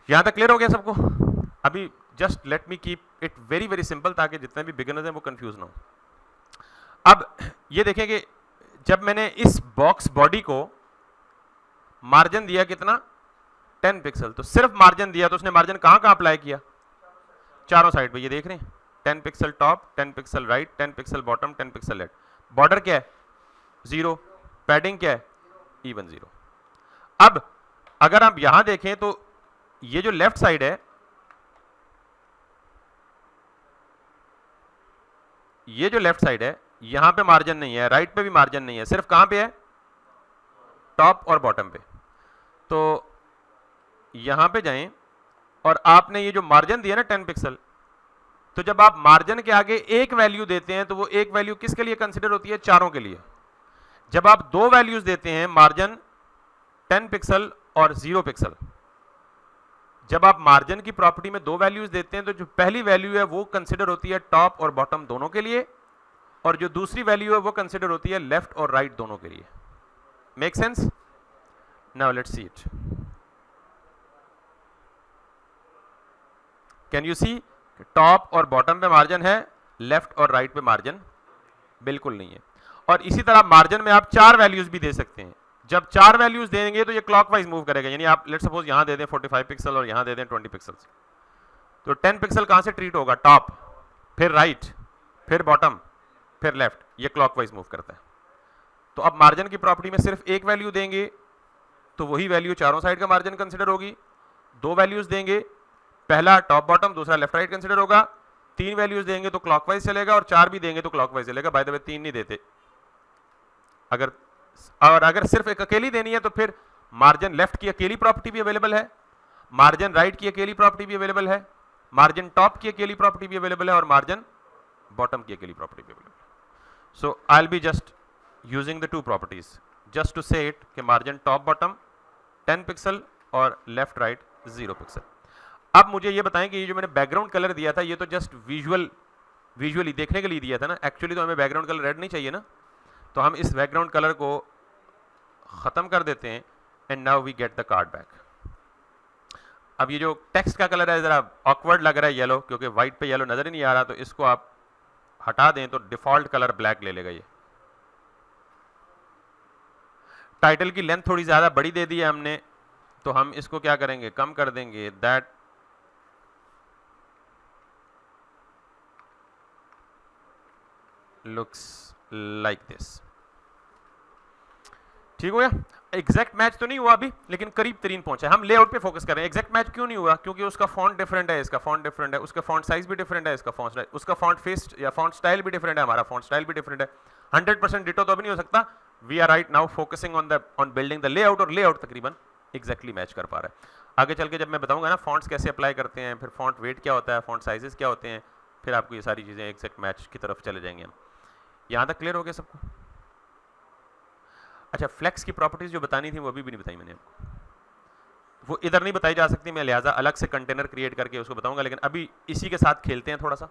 यहां तक क्लियर हो गया सबको। अभी just let me keep it very very simple, ताकि जितने भी बिगिनर्स हैं वो कंफ्यूज ना हो। अब ये देखें कि जब मैंने इस बॉक्स बॉडी को मार्जिन दिया कितना, 10 पिक्सल, तो सिर्फ मार्जिन दिया, तो उसने मार्जिन कहां कहां अप्लाई किया, चारों साइड पे। ये देख रहे हैं 10 pixel top, 10 pixel right, 10 pixel bottom, 10 pixel left. Border क्या है, 0, पैडिंग क्या है, इवन 0। अब अगर आप यहां देखें तो ये जो लेफ्ट साइड है, ये जो लेफ्ट साइड है, यहां पे मार्जिन नहीं है, राइट पे भी मार्जिन नहीं है, सिर्फ कहां पे है, टॉप और बॉटम पे। तो यहां पे जाएं और आपने ये जो मार्जिन दिया ना 10 पिक्सल, तो जब आप मार्जिन के आगे एक वैल्यू देते हैं तो वो एक वैल्यू किसके लिए कंसिडर होती है, चारों के लिए। जब आप 2 वैल्यूज देते हैं, मार्जिन 10 पिक्सल और 0 पिक्सल, जब आप मार्जिन की प्रॉपर्टी में 2 वैल्यूज देते हैं तो जो पहली वैल्यू है वो कंसिडर होती है टॉप और बॉटम दोनों के लिए, और जो दूसरी वैल्यू है वो कंसिडर होती है लेफ्ट और राइट दोनों के लिए। Make sense? Now let's see it. Can you see top और बॉटम पे मार्जिन है, लेफ्ट और राइट पे मार्जिन बिल्कुल नहीं है। और इसी तरह मार्जिन में आप 4 वैल्यूज भी दे सकते हैं। जब 4 वैल्यूज देंगे तो ये क्लॉकवाइज मूव करेगा, यानी आप लेट्स सपोज यहां दे दें 45 पिक्सल और यहां दे दें 20 पिक्सल्स, तो 10 पिक्सल कहां से ट्रीट होगा, टॉप, फिर राइट, फिर बॉटम, फिर लेफ्ट, ये क्लॉकवाइज मूव करता है। तो अब मार्जिन की प्रॉपर्टी में सिर्फ एक वैल्यू देंगे तो वही वैल्यू चारों साइड का मार्जिन कंसिडर होगी। 2 वैल्यूज देंगे, पहला टॉप बॉटम, दूसरा लेफ्ट राइट कंसिडर होगा। 3 वैल्यूज देंगे तो क्लॉकवाइज चलेगा और 4 भी देंगे तो क्लॉकवाइज चलेगा। बाय द वे 3 नहीं देते, अगर सिर्फ एक अकेली देनी है तो फिर मार्जिन लेफ्ट की अकेली प्रॉपर्टी भी अवेलेबल है, मार्जिन राइट की अकेली प्रॉपर्टी भी अवेलेबल है, मार्जिन टॉप की अकेली प्रॉपर्टी भी अवेलेबल है और मार्जिन बॉटम की अकेली प्रॉपर्टी भी अवेलेबल है। So I will be just using the 2 properties just to say it कि मार्जिन टॉप बॉटम 10 पिक्सल और लेफ्ट राइट 0 पिक्सल। अब मुझे ये बताएं कि ये जो मैंने बैकग्राउंड कलर दिया था ये तो जस्ट विजुअली देखने के लिए दिया था ना, एक्चुअली तो हमें बैकग्राउंड कलर रेड नहीं चाहिए ना, तो हम इस बैकग्राउंड कलर को खत्म कर देते हैं and now we get the card back. अब ये जो टेक्स्ट का कलर है जरा ऑकवर्ड लग रहा है येलो, क्योंकि व्हाइट पे येलो नजर ही नहीं आ रहा, तो इसको आप हटा दें तो डिफॉल्ट कलर ब्लैक ले लेगा ये। टाइटल की लेंथ थोड़ी ज्यादा बड़ी दे दी है हमने, तो हम इसको क्या करेंगे, कम कर देंगे, दैट लुक्स लाइक दिस। ठीक हो गया। एग्जैक्ट मैच तो नहीं हुआ अभी, लेकिन करीब तरीन पहुंचा है। हम लेआउट पे फोकस कर रहे हैं। एग्जैक्ट मैच क्यों नहीं हुआ, क्योंकि उसका फॉन्ट डिफरेंट है, इसका फॉन्ट डिफरेंट है, उसका फॉन्ट साइज भी डिफरेंट है, इसका फॉन्ट, उसका फॉन्ट फेस या फॉन्ट स्टाइल भी डिफरेंट है, हमारा फॉन्ट स्टाइल भी डिफरेंट है। 100% डिटो तो अभी नहीं हो सकता। We are right now focusing on building the layout, और लेआउट तकरीबन एग्जैक्टली मैच कर पा रहा है। आगे चल के जब मैं बताऊंगा ना फॉन्ट्स कैसे अप्लाई करते हैं, फिर फॉन्ट वेट क्या होता है, फॉन्ट साइजेस क्या होते हैं, फिर आपको ये सारी चीजें एग्जैक्ट मैच की तरफ चले जाएंगे हम। यहां तक क्लियर हो गया सबको? अच्छा, फ्लेक्स की प्रॉपर्टीज जो बतानी थी वो अभी भी नहीं बताई मैंने आपको, वो इधर नहीं बताई जा सकती, मैं लिहाजा अलग से कंटेनर क्रिएट करके उसको बताऊंगा। लेकिन अभी इसी के साथ खेलते हैं थोड़ा सा,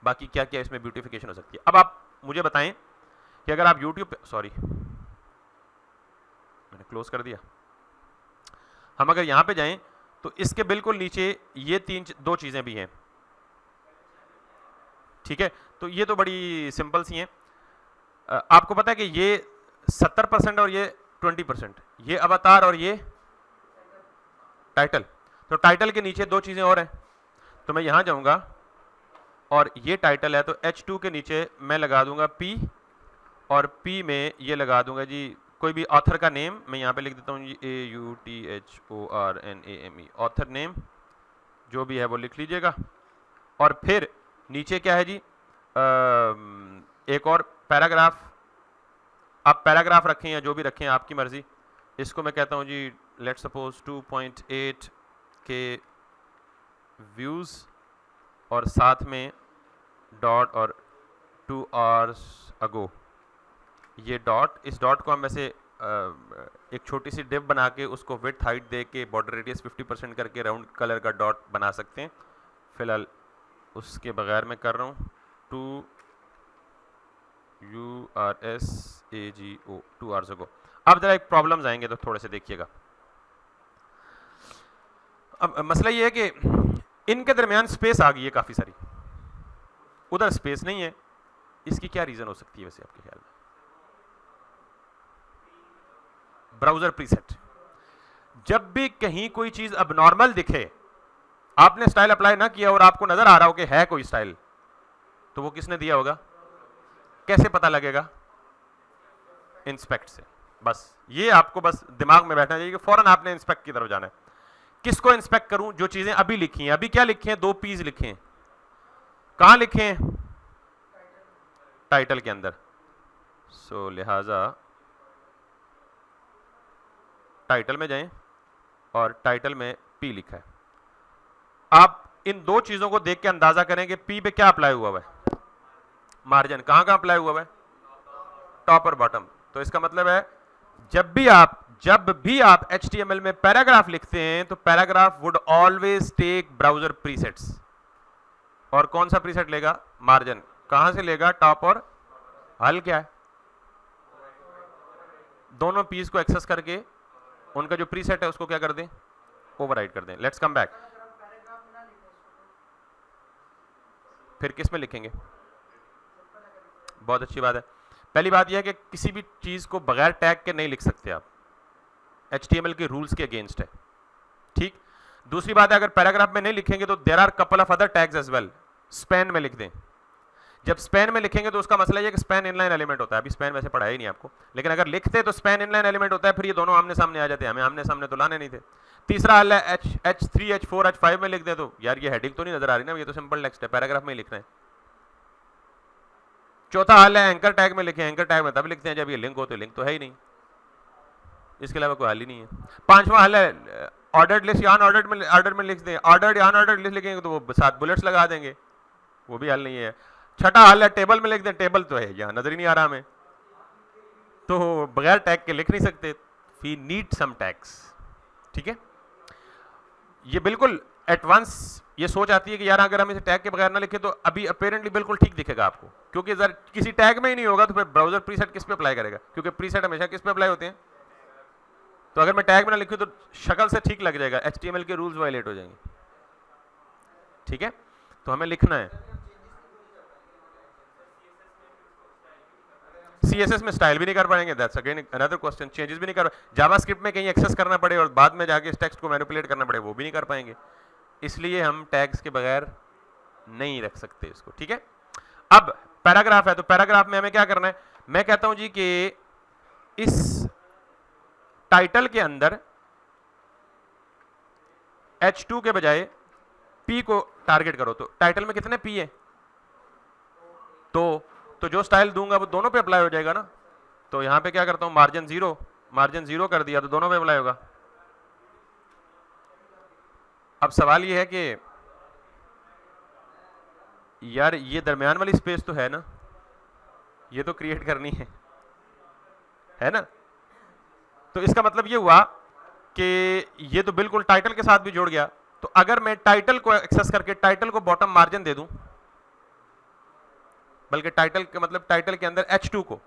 बाकी क्या क्या इसमें ब्यूटिफिकेशन हो सकती है। अब आप मुझे बताएं कि अगर आप यूट्यूब पे, सॉरी मैंने क्लोज कर दिया, हम अगर यहां पे जाएं तो इसके बिल्कुल नीचे ये 2 चीजें भी हैं, ठीक है। तो ये तो बड़ी सिंपल सी हैं। आपको पता है कि ये 70% और ये 20%, ये अवतार और ये टाइटल। तो टाइटल के नीचे 2 चीजें और हैं, तो मैं यहां जाऊंगा और ये टाइटल है, तो H2 के नीचे मैं लगा दूंगा P, और P में ये लगा दूंगा जी कोई भी ऑथर का नेम, मैं यहां पे लिख देता हूं जी AUTHORNAME, ऑथर नेम जो भी है वो लिख लीजिएगा। और फिर नीचे क्या है जी, एक और पैराग्राफ, आप पैराग्राफ रखें या जो भी रखें आपकी मर्जी। इसको मैं कहता हूं जी लेट्स सपोज 2.8 के व्यूज, और साथ में डॉट और 2 आवर्स अगो। ये डॉट, इस डॉट को हम वैसे एक छोटी सी डिव बना के उसको विड्थ हाइट दे के बॉर्डर रेडियस 50% करके राउंड कलर का डॉट बना सकते हैं। फिलहाल उसके बगैर मैं कर रहा हूँ 2 URSAGO 2 आवर्स अगो। अब जरा एक प्रॉब्लम्स आएंगे तो थोड़े से देखिएगा। अब मसला ये है कि इनके दरमियान स्पेस आ गई है काफी सारी, उधर स्पेस नहीं है। इसकी क्या रीजन हो सकती है वैसे आपके ख्याल में? Browser preset. जब भी कहीं कोई चीज अबनॉर्मल दिखे, आपने स्टाइल अप्लाई ना किया और आपको नजर आ रहा हो कि है कोई स्टाइल, तो वो किसने दिया होगा? कैसे पता लगेगा? इंस्पेक्ट से। बस ये आपको बस दिमाग में बैठना चाहिए कि फौरन आपने इंस्पेक्ट की तरफ जाना है। किसको इंस्पेक्ट करूं? जो चीजें अभी लिखी हैं। अभी क्या लिखे हैं? 2 पीस लिखे हैं। कहां लिखे हैं? टाइटल के अंदर। सो लिहाजा टाइटल में जाएं और टाइटल में पी लिखा है। आप इन 2 चीजों को देख के अंदाजा करें कि पी पे क्या अप्लाई हुआ है? मार्जिन। कहां कहां अप्लाई हुआ है? टॉप और बॉटम। तो इसका मतलब है जब भी आप HTML में पैराग्राफ लिखते हैं तो paragraph would always take browser presets. और कौन सा प्रीसेट लेगा? मार्जिन। कहां से लेगा? टॉप और हल क्या है? दोनों पीस को एक्सेस करके उनका जो प्रीसेट है उसको क्या कर दें? ओवरराइड कर दें। Let's come back. फिर किस में लिखेंगे? बहुत अच्छी बात है। पहली बात यह है कि किसी भी चीज़ को बगैर टैग के नहीं लिख सकते आप, HTML के रूल्स के अगेंस्ट है, ठीक। दूसरी बात है, अगर पैराग्राफ में नहीं लिखेंगे तो there are couple of other tags as well, span में लिख दें। जब स्पैन में लिखेंगे तो उसका मसला ये है कि स्पैन इनलाइन एलिमेंट होता है, अभी स्पैन वैसे पढ़ाया ही नहीं आपको, लेकिन अगर लिखते तो स्पैन इनलाइन एलिमेंट होता है, फिर ये दोनों आमने सामने आ जाते हैं, हमें आमने सामने तो लाने नहीं थे। तीसरा हल है H3 H4 H5 में लिख दे, तो यार ये हेडिंग तो नहीं नजर आ रही ना, ये तो सिंपल टेक्स्ट है, पैराग्राफ में ही लिखना है। चौथा हल है एंकर टैग में लिखें, एंकर टैग में तब लिखते हैं जब ये लिंक हो, तो लिंक तो है ही नहीं, इसके अलावा कोई हल ही नहीं है। पांचवा हल है ऑर्डर्ड लिस्ट या ऑर्डर में लिख दें, ऑर्डर्ड या अनऑर्डर्ड लिस्ट लिखेंगे तो वो 7 बुलेट्स लगा देंगे, वो भी हल नहीं है। छठा हल है टेबल में लिख दें, टेबल तो है यहाँ नजर ही नहीं आ रहा हमें, तो बगैर टैग के लिख नहीं सकते, वी नीड सम टैग्स, ठीक है। ये बिल्कुल एडवांस ये सोच आती है कि यार अगर हम इसे टैग के बगैर ना लिखे तो अभी अपेरेंटली बिल्कुल ठीक दिखेगा आपको, क्योंकि अगर किसी टैग में ही नहीं होगा तो फिर ब्राउजर प्रीसेट किस पे अप्लाई करेगा, क्योंकि प्रीसेट हमेशा किस पे अप्लाई होते हैं। तो अगर मैं टैग में ना लिखूं तो शक्ल से ठीक लग जाएगा, HTML के रूल्स वायलेट हो जाएंगे, ठीक है। तो हमें लिखना है। CSS में स्टाइल भी नहीं कर पाएंगे, that's again another question. Changes भी नहीं कर, जावास्क्रिप्ट में कहीं एक्सेस करना पड़े और बाद में जाके इस टेक्स्ट को मैनिपुलेट करना पड़े, वो भी नहीं कर पाएंगे, इसलिए हम टैग्स के बगैर नहीं रख सकते इसको, ठीक है। अब पैराग्राफ है, तो पैराग्राफ में हमें क्या करना है, मैं कहता हूं जी कि इस टाइटल के अंदर H2 के बजाय P को टारगेट करो, तो टाइटल में कितने P है, तो जो स्टाइल दूंगा वो दोनों पे अप्लाई हो जाएगा ना। तो यहां पे क्या करता हूं, मार्जिन जीरो कर दिया तो दोनों पे अप्लाई होगा। अब सवाल ये है कि यार ये दरमियान वाली स्पेस तो है ना, ये तो क्रिएट करनी है ना। तो इसका मतलब ये हुआ कि ये तो बिल्कुल टाइटल के साथ भी जुड़ गया, तो अगर मैं टाइटल को एक्सेस करके टाइटल को बॉटम मार्जिन दे दूं, बल्कि टाइटल के मतलब टाइटल के अंदर H2 को,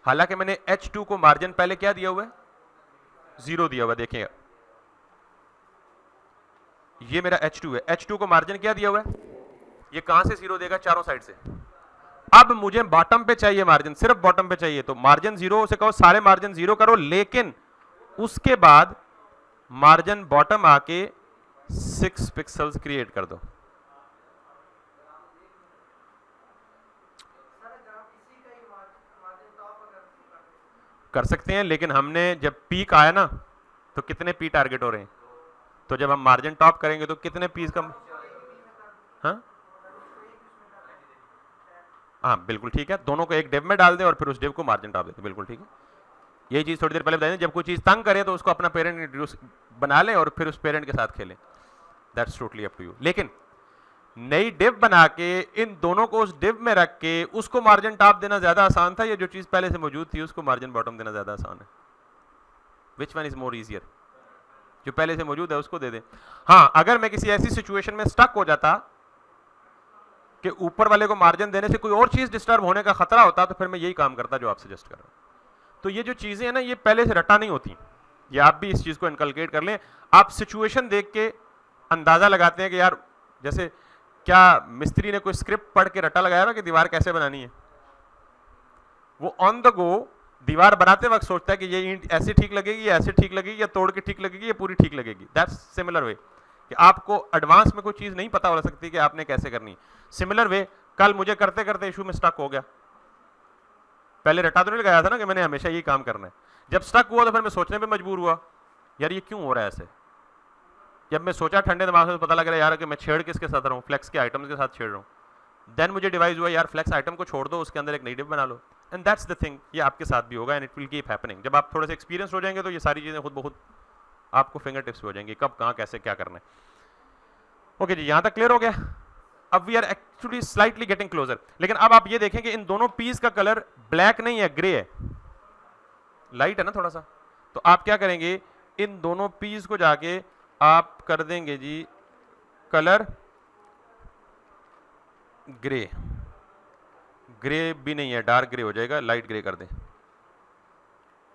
हालांकि मैंने H2 को मार्जिन पहले क्या दिया हुआ है, 0 दिया हुआ है, देखिएगा ये मेरा H2 है, H2 को मार्जिन क्या दिया हुआ है, ये कहां से 0 देगा, चारों साइड से। अब मुझे बॉटम पे चाहिए मार्जिन, सिर्फ बॉटम पे चाहिए, तो मार्जिन 0 से कहो सारे मार्जिन 0 करो, लेकिन उसके बाद मार्जिन बॉटम आके 6 पिक्सल्स क्रिएट कर दो। कर सकते हैं, लेकिन हमने जब पीक आया ना तो कितने पी टारगेट हो रहे हैं, तो जब हम मार्जिन टॉप करेंगे तो कितने पीस कम, हाँ बिल्कुल ठीक है, दोनों को एक डिव में डाल दें और फिर उस डिव को मार्जिन टॉप देते, बिल्कुल ठीक है। यही चीज थोड़ी देर पहले बताई, जब कोई चीज तंग करे तो उसको अपना पेरेंट इंट्रोड्यूस बना लें और फिर उस पेरेंट के साथ खेलें, that's totally up to you. लेकिन नई डिव बना के इन दोनों को उस डिव में रख के उसको मार्जिन टॉप देना ज्यादा आसान था, या जो चीज पहले से मौजूद थी उसको मार्जिन बॉटम देना ज्यादा आसान है? Which one is more easier? जो पहले से मौजूद है उसको दे दें। हाँ, अगर मैं किसी ऐसी सिचुएशन में स्टक हो जाता कि ऊपर वाले को मार्जिन देने से कोई और चीज डिस्टर्ब होने का खतरा होता, तो फिर मैं यही काम करता जो आप सजेस्ट कर रहे हैं। तो ये जो चीजें हैं ना, ये पहले से रटा नहीं होती, ये आप भी इस चीज को इनकलकेट कर लें। आप सिचुएशन देख के अंदाजा लगाते हैं कि यार, जैसे क्या मिस्त्री ने कोई स्क्रिप्ट पढ़ के रटा लगाया ना कि दीवार कैसे बनानी है, वो ऑन द गो दीवार बनाते वक्त सोचता है कि ये ईंट ऐसे ठीक लगेगी, या ऐसे ठीक लगेगी, या तोड़ के ठीक लगेगी, या पूरी ठीक लगेगी। दैट्स सिमिलर वे कि आपको एडवांस में कोई चीज नहीं पता हो सकती कि आपने कैसे करनी। सिमिलर वे कल मुझे करते करते इशू में स्टक हो गया, पहले रटा तो नहीं लगाया था ना कि मैंने हमेशा यही काम करना है। जब स्टक हुआ तो फिर मैं सोचने पे मजबूर हुआ, यार ये क्यों हो रहा है ऐसे। जब मैं सोचा ठंडे दिमाग से, तो पता लग रहा है यार कि मैं छेड़ किसके साथ रहा हूँ, फ्लेक्स के आइटम्स के साथ छेड़ रहा हूँ। देन मुझे डिवाइस हुआ, यार फ्लेक्स आइटम को छोड़ दो, उसके अंदर एक नई डिव बना लो, एंड दैट्स द थिंग। ये आपके साथ भी होगा and it will keep happening. जब आप थोड़े से एक्सपीरियंस हो जाएंगे तो ये सारी चीजें खुद बहुत आपको फिंगर टिप्स हो जाएंगी, कब कहाँ कैसे क्या करना है। ओके जी, यहां तक क्लियर हो गया। अब we are actually slightly getting closer. लेकिन अब आप ये देखें कि इन दोनों पीस का कलर ब्लैक नहीं है, ग्रे है, लाइट है ना थोड़ा सा। तो आप क्या करेंगे, इन दोनों पीस को जाके आप कर देंगे जी कलर ग्रे। ग्रे भी नहीं है, डार्क ग्रे हो जाएगा, लाइट ग्रे कर दें,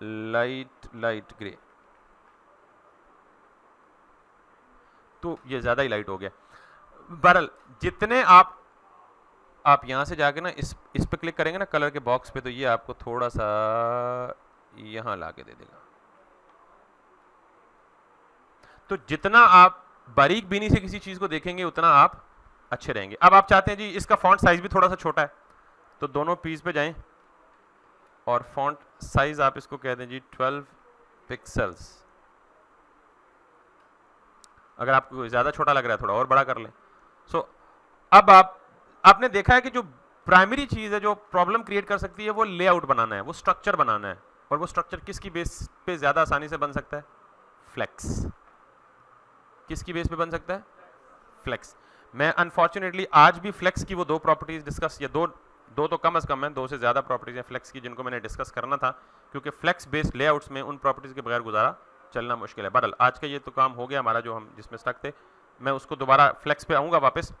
लाइट ग्रे। तो ये ज्यादा ही लाइट हो गया। बहरहाल जितने आप यहां से जाके ना इस पे क्लिक करेंगे ना कलर के बॉक्स पे, तो ये आपको थोड़ा सा यहां लाके दे देगा। तो जितना आप बारीक बीनी से किसी चीज को देखेंगे उतना आप अच्छे रहेंगे। अब आप चाहते हैं जी इसका फॉन्ट साइज भी थोड़ा सा छोटा है, तो दोनों पीस पे जाएं और फॉन्ट साइज आप इसको कह दें जी 12 पिक्सल्स। अगर आपको ज्यादा छोटा लग रहा है थोड़ा और बड़ा कर लें। सो अब आपने देखा है कि जो प्राइमरी चीज है जो प्रॉब्लम क्रिएट कर सकती है वो लेआउट बनाना है, वो स्ट्रक्चर बनाना है। और वो स्ट्रक्चर किसकी बेस पे ज्यादा आसानी से बन सकता है? फ्लेक्स। किसकी बेस पे बन सकता है? फ्लेक्स। मैं अनफॉर्चुनेटली आज भी फ्लेक्स की वो दो प्रॉपर्टीज डिस्कस, या दो तो कम से कम है, दो से ज्यादा प्रॉपर्टीज हैं फ्लेक्स की जिनको मैंने डिस्कस करना था, क्योंकि फ्लेक्स बेस्ड लेआउट्स में उन प्रॉपर्टीज के बगैर गुजारा चलना मुश्किल है। बहरहाल आज का ये तो काम हो गया हमारा जो हम जिसमें स्टक थे, मैं उसको दोबारा फ्लेक्स पे आऊंगा वापस।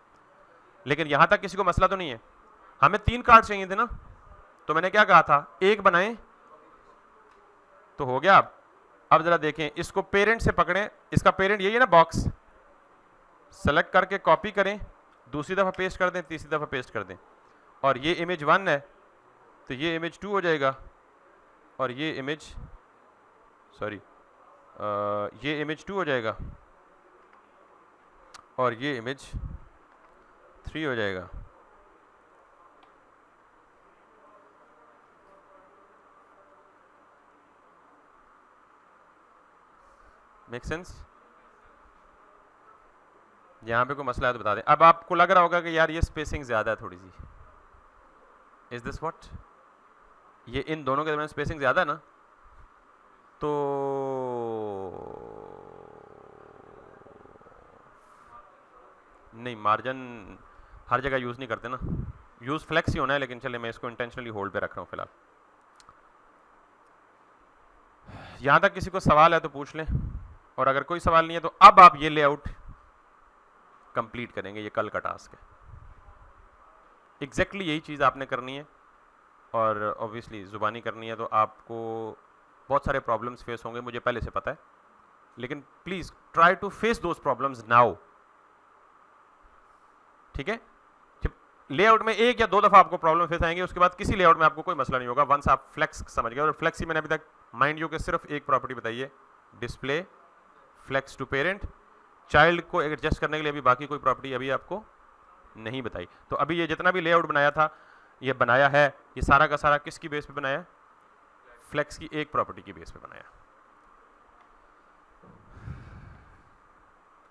लेकिन यहां तक किसी को मसला तो नहीं है? हमें 3 कार्ड चाहिए थे ना, तो मैंने क्या कहा था, एक बनाएं तो हो गया। अब जरा देखें, इसको पेरेंट से पकड़ें, इसका पेरेंट यही है ना बॉक्स, सेलेक्ट करके कॉपी करें, दूसरी दफा पेस्ट कर दें, तीसरी दफा पेस्ट कर दें, और ये इमेज 1 है तो ये इमेज 2 हो जाएगा, और ये इमेज ये इमेज 2 हो जाएगा, और ये इमेज 3 हो जाएगा। Make sense? यहां पे कोई मसला है तो बता दें। अब आपको लग रहा होगा कि यार ये स्पेसिंग ज्यादा है थोड़ी सी, इज दिस व्हाट? ये इन दोनों के दरमियान स्पेसिंग ज्यादा है ना, तो नहीं, मार्जिन हर जगह यूज नहीं करते ना, यूज फ्लेक्स ही होना है। लेकिन चले मैं इसको इंटेंशनली होल्ड पे रख रहा हूं फिलहाल। यहां तक किसी को सवाल है तो पूछ लें, और अगर कोई सवाल नहीं है तो अब आप ये लेआउट कंप्लीट करेंगे। ये कल का टास्क है, एग्जैक्टली यही चीज़ आपने करनी है, और ऑब्वियसली ज़ुबानी करनी है, तो आपको बहुत सारे प्रॉब्लम्स फेस होंगे, मुझे पहले से पता है। लेकिन please try to face those problems now, ठीक है? लेआउट में एक या दो दफ़ा आपको प्रॉब्लम फेस आएंगे, उसके बाद किसी लेआउट में आपको कोई मसला नहीं होगा वंस आप फ्लेक्स समझ गए। और फ्लेक्स ही मैंने अभी तक माइंड यू के सिर्फ एक प्रॉपर्टी बताई है, display, flex to parent, child को एडजस्ट करने के लिए अभी बाकी कोई प्रॉपर्टी अभी आपको नहीं बताई। तो अभी ये जितना भी लेआउट बनाया था, ये बनाया है, ये सारा का सारा किसकी बेस पे बनाया? फ्लेक्स की एक प्रॉपर्टी की बेस पे बनाया।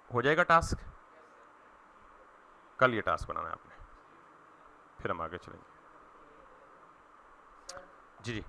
हो जाएगा टास्क? कल ये टास्क बनाना है आपने, फिर हम आगे चलेंगे। जी जी।